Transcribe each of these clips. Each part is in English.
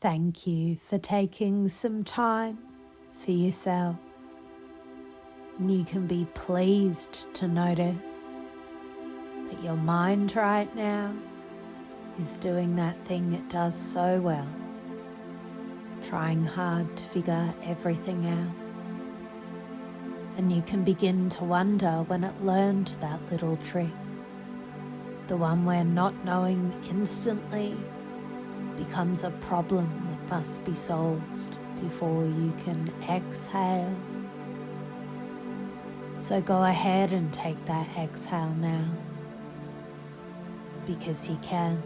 Thank you for taking some time for yourself. And you can be pleased to notice that your mind right now is doing that thing it does so well, trying hard to figure everything out. And you can begin to wonder when it learned that little trick, the one where not knowing instantly becomes a problem that must be solved before you can exhale. So go ahead and take that exhale now, because you can.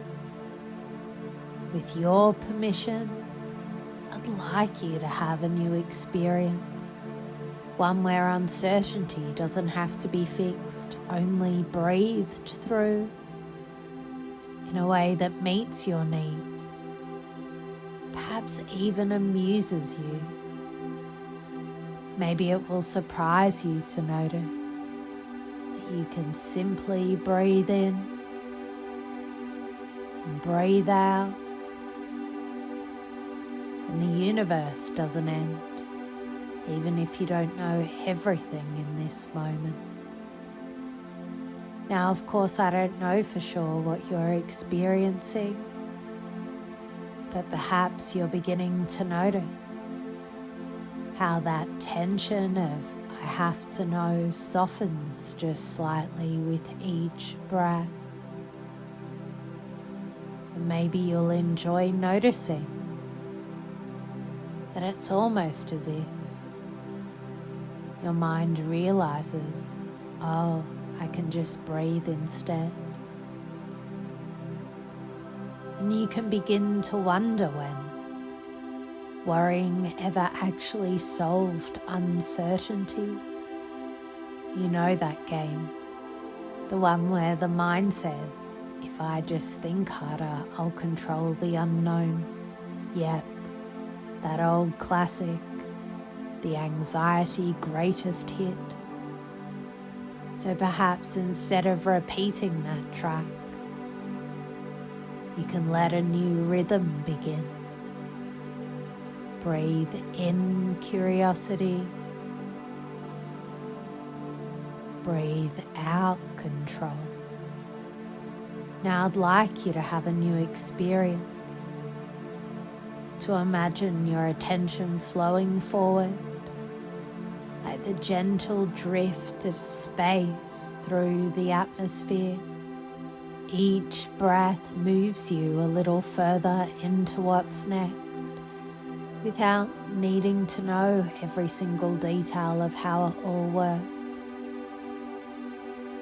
With your permission, I'd like you to have a new experience, one where uncertainty doesn't have to be fixed, only breathed through in a way that meets your needs, perhaps even amuses you. Maybe it will surprise you to notice that you can simply breathe in and breathe out, and the universe doesn't end, even if you don't know everything in this moment. Now, of course, I don't know for sure what you're experiencing, but perhaps you're beginning to notice how that tension of I have to know softens just slightly with each breath. And maybe you'll enjoy noticing that it's almost as if your mind realizes, oh, I can just breathe instead. And you can begin to wonder when worrying ever actually solved uncertainty. You know that game, the one where the mind says, if I just think harder, I'll control the unknown. Yep, that old classic, the anxiety greatest hit. So perhaps instead of repeating that track, you can let a new rhythm begin. Breathe in curiosity. Breathe out control. Now I'd like you to have a new experience, to imagine your attention flowing forward like the gentle drift of space through the atmosphere. Each breath moves you a little further into what's next, without needing to know every single detail of how it all works.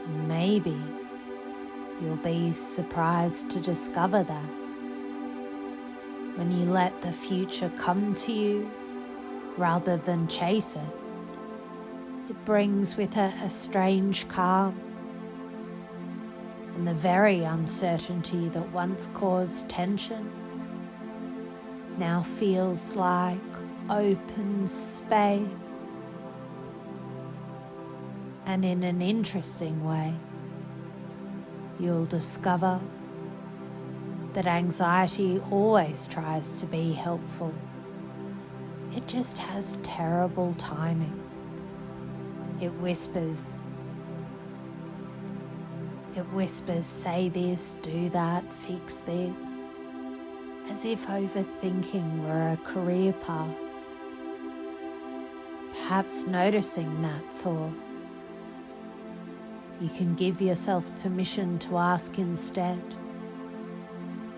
And maybe you'll be surprised to discover that when you let the future come to you rather than chase it, it brings with it a strange calm, and the very uncertainty that once caused tension now feels like open space. And in an interesting way, you'll discover that anxiety always tries to be helpful. It just has terrible timing. It whispers, say this, do that, fix this, as if overthinking were a career path. Perhaps noticing that thought, you can give yourself permission to ask instead,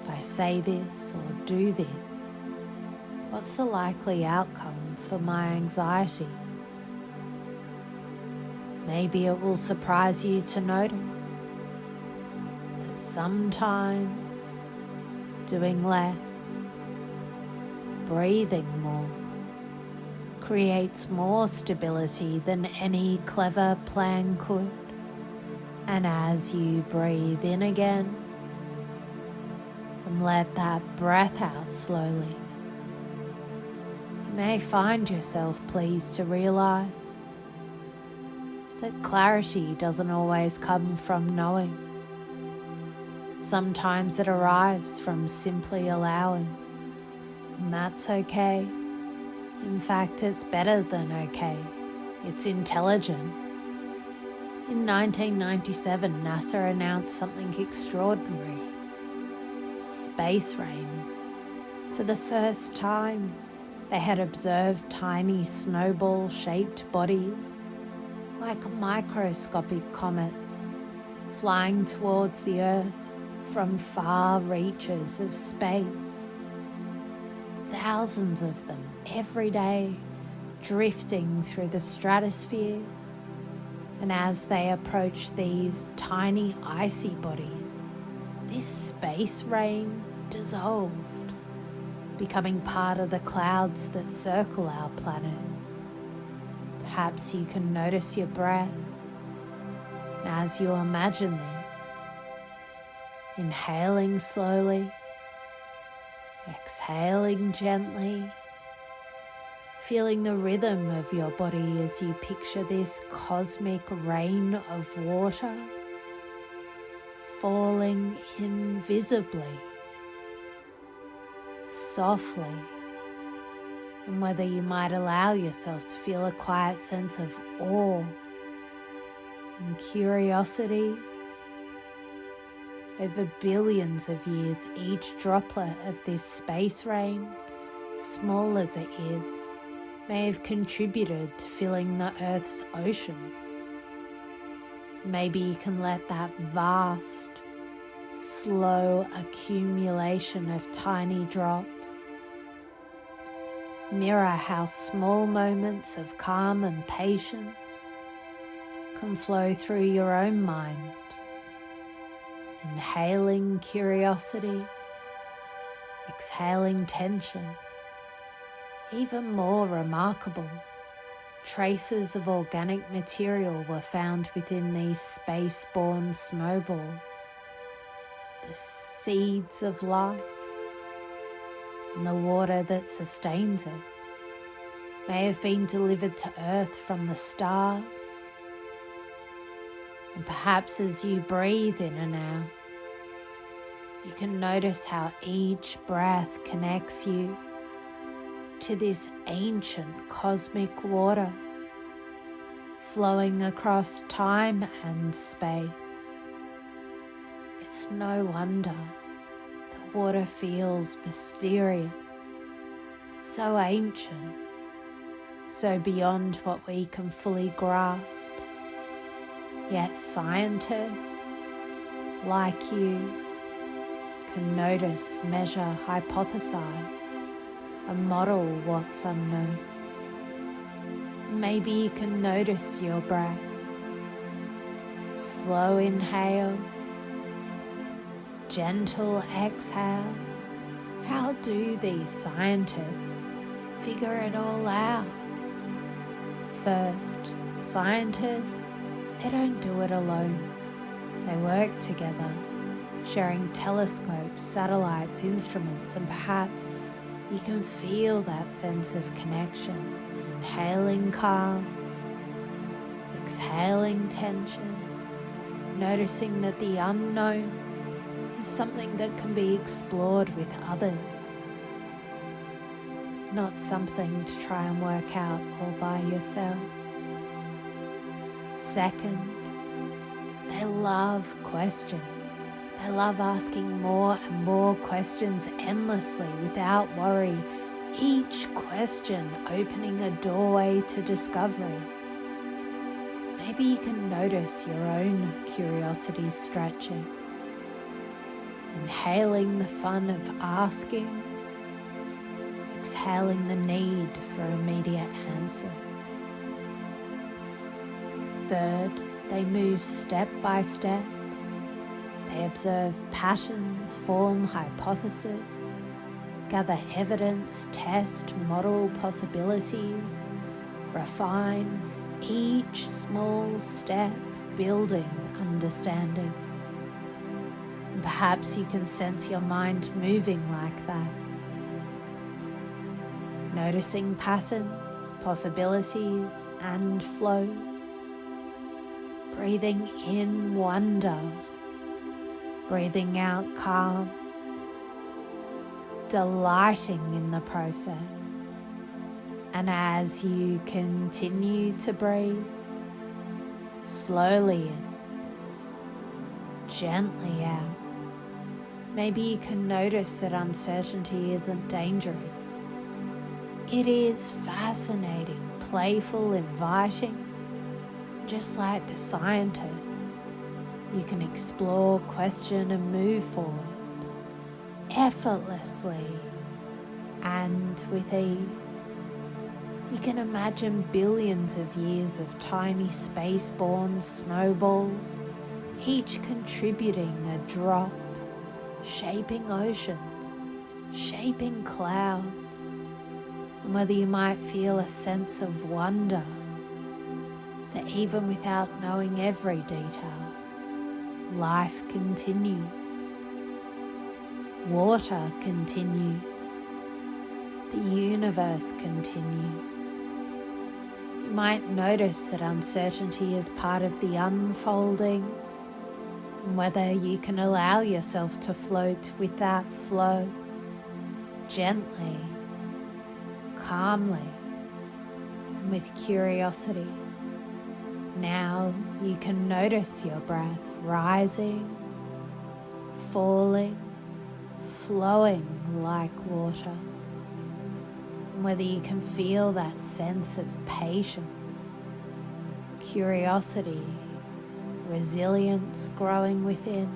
if I say this or do this, what's the likely outcome for my anxiety? Maybe it will surprise you to notice that sometimes doing less, breathing more, creates more stability than any clever plan could. And as you breathe in again and let that breath out slowly, you may find yourself pleased to realize that clarity doesn't always come from knowing. Sometimes it arrives from simply allowing, And that's okay. In fact, it's better than okay. It's intelligent. In 1997, NASA announced something extraordinary. Space rain. For the first time, they had observed tiny snowball-shaped bodies, like microscopic comets, flying towards the Earth from far reaches of space. Thousands of them every day, drifting through the stratosphere. And as they approached these tiny icy bodies, this space rain dissolved, becoming part of the clouds that circle our planet. Perhaps you can notice your breath. And as you imagine this, inhaling slowly, exhaling gently, feeling the rhythm of your body as you picture this cosmic rain of water falling invisibly, softly, and whether you might allow yourself to feel a quiet sense of awe and curiosity. Over billions of years, each droplet of this space rain, small as it is, may have contributed to filling the Earth's oceans. Maybe you can let that vast, slow accumulation of tiny drops mirror how small moments of calm and patience can flow through your own mind. Inhaling curiosity, exhaling tension. Even more remarkable, traces of organic material were found within these space-borne snowballs, the seeds of life, and the water that sustains it may have been delivered to Earth from the stars. And perhaps as you breathe in and out, you can notice how each breath connects you to this ancient cosmic water flowing across time and space. It's no wonder that water feels mysterious, so ancient, so beyond what we can fully grasp. Yet scientists, like you, can notice, measure, hypothesize, and model what's unknown. Maybe you can notice your breath. Slow inhale, gentle exhale. How do these scientists figure it all out? First, scientists, they don't do it alone. They work together, sharing telescopes, satellites, instruments, and perhaps you can feel that sense of connection. Inhaling calm, exhaling tension, noticing that the unknown is something that can be explored with others, not something to try and work out all by yourself. Second, they love questions. They love asking more and more questions endlessly without worry, each question opening a doorway to discovery. Maybe you can notice your own curiosity stretching, inhaling the fun of asking, exhaling the need for immediate answers. Third, they move step by step. They observe patterns, form hypotheses, gather evidence, test, model possibilities, refine, each small step building understanding. And perhaps you can sense your mind moving like that, noticing patterns, possibilities, and flows, breathing in wonder, breathing out calm, delighting in the process. And as you continue to breathe, slowly in, gently out, maybe you can notice that uncertainty isn't dangerous. It is fascinating, playful, inviting. Just like the scientists, you can explore, question, and move forward effortlessly and with ease. You can imagine billions of years of tiny space-borne snowballs, each contributing a drop, shaping oceans, shaping clouds, and whether you might feel a sense of wonder that even without knowing every detail, life continues. Water continues. The universe continues. You might notice that uncertainty is part of the unfolding, and whether you can allow yourself to float with that flow, gently, calmly, and with curiosity. Now you can notice your breath rising, falling, flowing like water. And whether you can feel that sense of patience, curiosity, resilience growing within.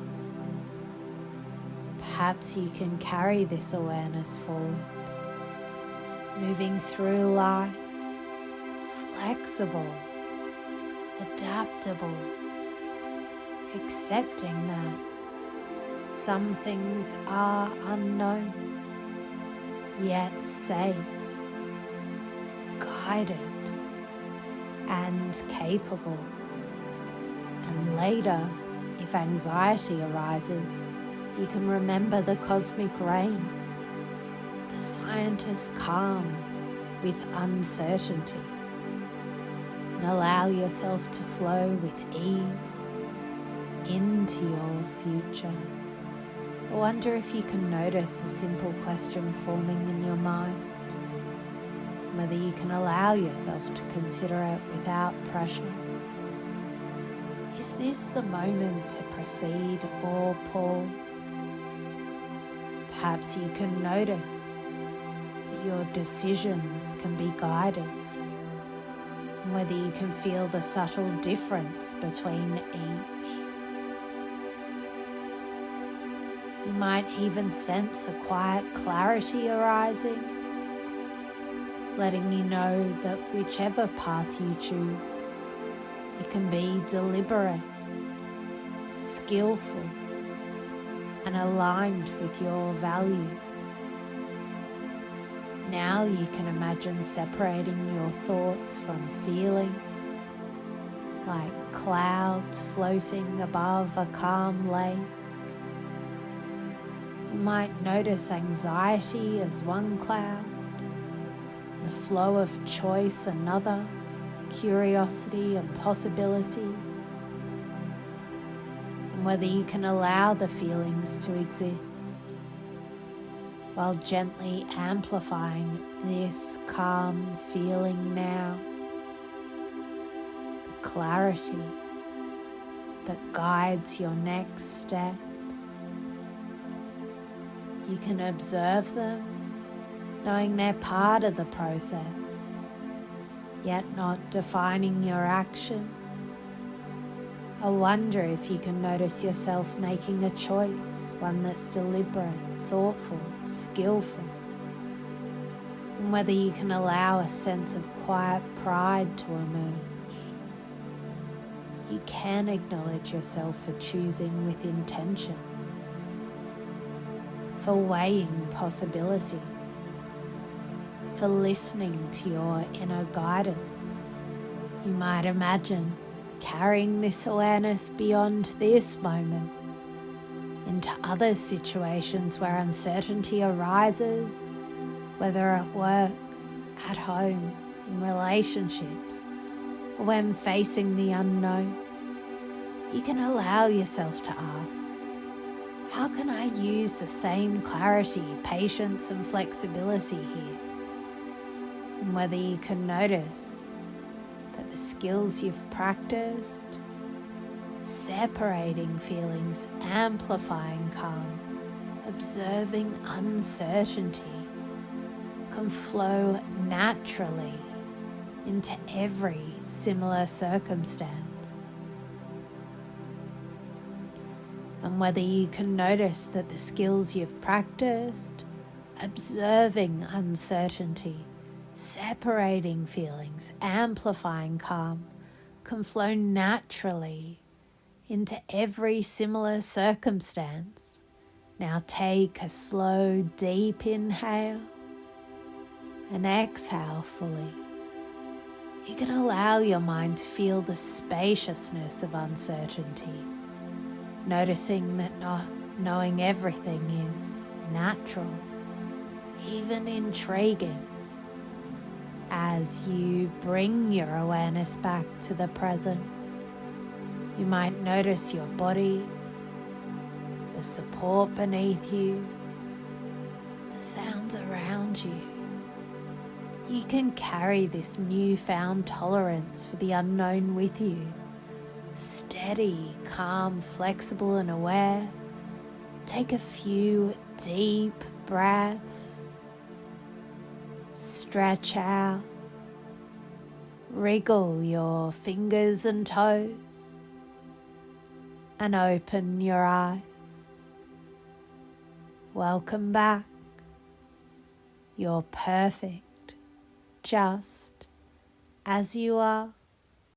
Perhaps you can carry this awareness forward, moving through life, flexible, adaptable, accepting that some things are unknown, yet safe, guided, and capable. And later, if anxiety arises, you can remember the cosmic rain, the scientist's calm with uncertainty, and allow yourself to flow with ease into your future. I wonder if you can notice a simple question forming in your mind, whether you can allow yourself to consider it without pressure. Is this the moment to proceed or pause? Perhaps you can notice that your decisions can be guided, and whether you can feel the subtle difference between each. You might even sense a quiet clarity arising, letting you know that whichever path you choose, it can be deliberate, skillful, and aligned with your values. Now you can imagine separating your thoughts from feelings, like clouds floating above a calm lake. You might notice anxiety as one cloud, the flow of choice another, curiosity and possibility, and whether you can allow the feelings to exist while gently amplifying this calm feeling now, the clarity that guides your next step. You can observe them, knowing they're part of the process, yet not defining your action. I wonder if you can notice yourself making a choice, one that's deliberate, thoughtful, skillful, and whether you can allow a sense of quiet pride to emerge. You can acknowledge yourself for choosing with intention, for weighing possibilities, for listening to your inner guidance. You might imagine carrying this awareness beyond this moment into other situations where uncertainty arises, whether at work, at home, in relationships, or when facing the unknown. You can allow yourself to ask, How can I use the same clarity, patience, and flexibility here? And whether you can notice that the skills you've practiced, separating feelings, amplifying calm, observing uncertainty, can flow naturally into every similar circumstance. And whether you can notice that the skills you've practiced, observing uncertainty, separating feelings, amplifying calm, can flow naturally into every similar circumstance. Now take a slow, deep inhale and exhale fully. You can allow your mind to feel the spaciousness of uncertainty, noticing that not knowing everything is natural, even intriguing. As you bring your awareness back to the present, you might notice your body, the support beneath you, the sounds around you. You can carry this newfound tolerance for the unknown with you. Steady, calm, flexible, and aware. Take a few deep breaths. Stretch out. Wriggle your fingers and toes. And open your eyes. Welcome back. You're perfect, just as you are.